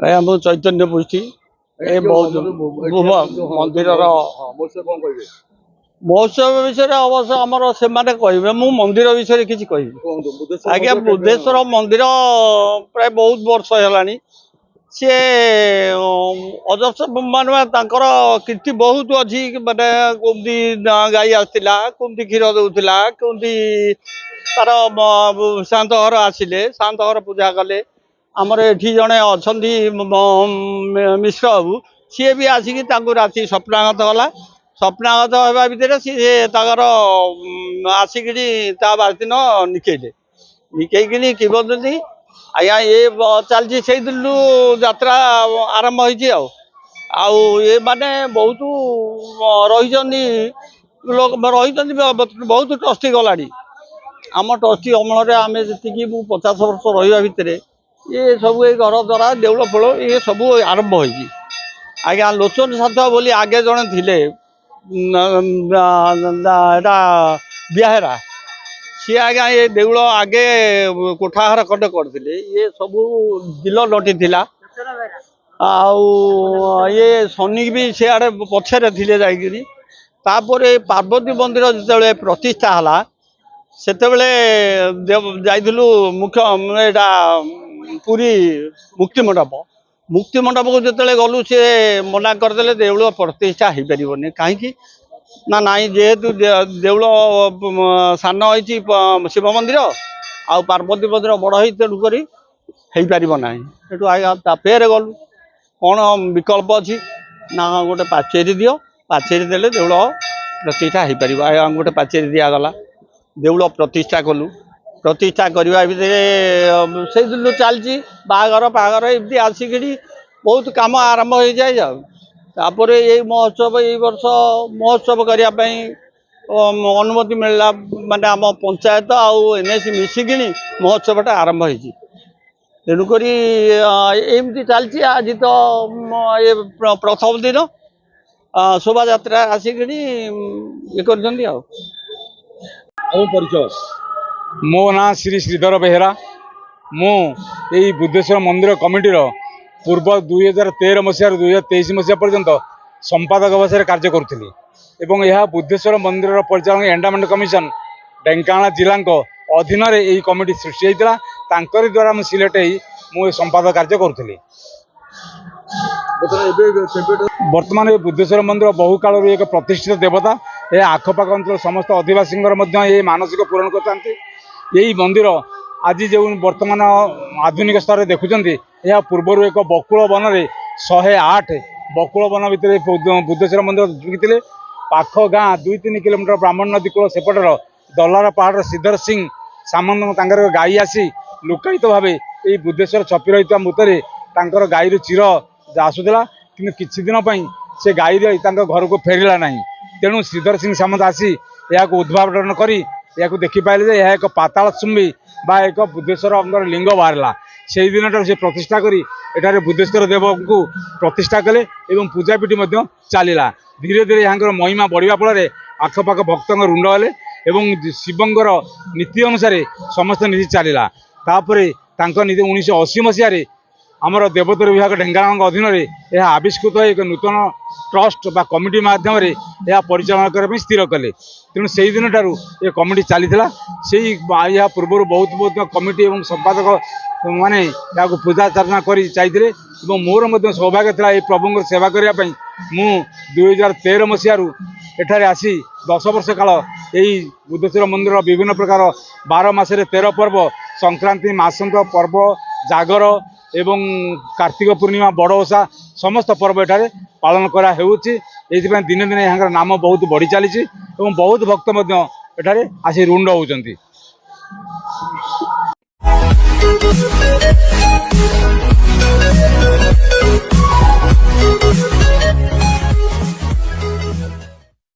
ଆଜ୍ଞା ମୁଁ ଚୈତନ୍ୟ ପୃଷ୍ଟି ଏ ମନ୍ଦିର ମହୋତ୍ସବ ବିଷୟରେ ଅବଶ୍ୟ ଆମର ସେମାନେ କହିବେ, ମୁଁ ମନ୍ଦିର ବିଷୟରେ କିଛି କହିବି। ଆଜ୍ଞା ବୁଦ୍ଧେଶ୍ୱର ମନ୍ଦିର ପ୍ରାୟ ବହୁତ ବର୍ଷ ହେଲାଣି। ସିଏ ଅଜସ୍ର ମାନେ ତାଙ୍କର କୀର୍ତ୍ତି ବହୁତ ଅଛି। ମାନେ କେମିତି ଗାଈ ଆସିଥିଲା, କେମିତି କ୍ଷୀର ଦେଉଥିଲା, କେମିତି ତାର ସାନ୍ତ ଘର ଆସିଲେ ସାନ୍ତ ଘର ପୂଜା କଲେ। ଆମର ଏଠି ଜଣେ ଅଛନ୍ତି ମିଶ୍ର ବାବୁ, ସିଏ ବି ଆସିକି ତାଙ୍କୁ ରାତି ସ୍ୱପ୍ନାଗତ ହେଲା। ସ୍ୱପ୍ନାଗତ ହେବା ଭିତରେ ସିଏ ତାଙ୍କର ଆସିକିରି ତା ବାରଦିନ ନିକେଇକିନି କିବଦନ୍ତୀ ଆଜ୍ଞା ଏ ଚାଲିଛି। ସେଇଦିନରୁ ଯାତ୍ରା ଆରମ୍ଭ ହେଇଛି। ଆଉ ଏମାନେ ବହୁତ ରହିଛନ୍ତି, ଲୋକ ରହିଛନ୍ତି, ବହୁତ ଟ୍ରଷ୍ଟି ଗଲାଣି। ଆମ ଟ୍ରଷ୍ଟି ଅମଳରେ ଆମେ ଯେତିକି ମୁଁ 50 ବର୍ଷ ରହିବା ଭିତରେ ये सब ये घर द्वारा देउल फूल ये सब आरंभ हो। आज्ञा लोचन साध बोली आगे जड़े थे बिहारा सी आज्ञा ये देउल आगे कोठाघर खंडे करते ये सब बिल नटी थिला। ये शनि भी सियाड़े पछरे थे जापर पार्वती मंदिर जो प्रतिष्ठा है से मुख्य एटा पूरी मुक्ति मंडप को जिते गलु सी मना करदे देउल प्रतिष्ठा हो पारे कहीं ना नाई जेहेतु देउल सान होती शिव मंदिर आ पार्वती मंदिर बड़ ही तेणुक हो पार ना। ये आज्ञा फेर गलु कौन विकल्प अच्छी ना गोटे पाचेरी दियो, पाचेरी देले देउल प्रतिष्ठा हो पार। आज्ञा गोटे पाचेरी दिगला देउल प्रतिष्ठा कलु। प्रतिष्ठा करने भितर से दिन चलती बागर पागर एमती आसिक बहुत कम आरंभ हो जाए। तापर ये महोत्सव ये वर्ष महोत्सव करने अनुमति मिलला माने आम पंचायत आउ एनएसी मिसिक महोत्सवटा आरंभ हो। तेणुक एमती चलती। आज तो ये प्रथम दिन शोभा यात्रा आसिक ये कर मो ना श्री श्रीधर बेहेरा। मु यही बुद्धेश्वर मंदिर कमिटीर पूर्व 2013 मसीह 2023 मसीहा पर्यंत संपादक भाषा कार्य करुली एवं यह बुद्धेश्वर मंदिर परिचालन एंडामेंट कमिशन ढेंकानाल जिला अधीन यही कमिटी सृष्टि होता द्वारा मुझे सिलेक्ट हो संपादक कार्य करुली। बर्तमान ये बुद्धेश्वर मंदिर बहु काल एक प्रतिष्ठित देवता। यह आखपाख अंचल समस्त आदिवासी ये मानसिक पूरण करते। यही मंदिर आज जो वर्तमान आधुनिक स्तर में देखुं यह पूर्वर एक बकुल वन में 108 बकुल वन भितर बुद्धेश्वर मंदिर जुगिते पाख गाँ 2-3 किलोमीटर ब्राह्मण नदी कूल सेपटर दलार पहाड़ श्रीधर सिंह सामंत गाई आसी लुकायित भाव ये बुद्धेश्वर छपी रही मुतरे गाई चीर आसूला कि किसी दिन से गाई घर को फेरला ना। तेणु श्रीधर सिंह सामंत आसी यह उद्भावन कर देखिपारे यह एक पाताल चुंबी बा एक बुद्धेश्वर लिंग बाहरला। से दिन से प्रतिष्ठा करी एठारे बुद्धेश्वर देव को प्रतिष्ठा कले एवं पूजापीठी चलला। धीरे धीरे यहाँ महिमा बढ़िया फल आखपाख भक्त रुंड हेले एवं शिवंर नीति अनुसार समस्त नीति चलला। तापर 1980 मसीह आमर देवोत्तर विभाग ढेंकानाल अधीन में यह आविष्कृत एक नूतन ट्रस्ट बा कमिटी माध्यम यह परिचालन करने स्थिर कले। तेणु से दिन ठार ये कमिटी चलीला से यह पूर्व बहुत बहुत कमिटी और संपादक माने पूजा चार्चना कर चाहिए। मोर सौभाग्य था ये प्रभु सेवा करने मु 2013 मसीह एठार आसी 10 वर्ष काल यही बुद्धेश्वर मंदिर विभिन्न प्रकार 12 मासरे 13 पर्व संक्रांति मासंत पर्व जागर एवं कार्तिक पूर्णिमा बड़ ओषा समस्त पर्व एठारे पालन करा हेउछि। एथिपाई दिने दिने यहाँ नाम बहुत बढ़ी चली बहुत भक्त एठारे आसी रुंड होउछन्ति।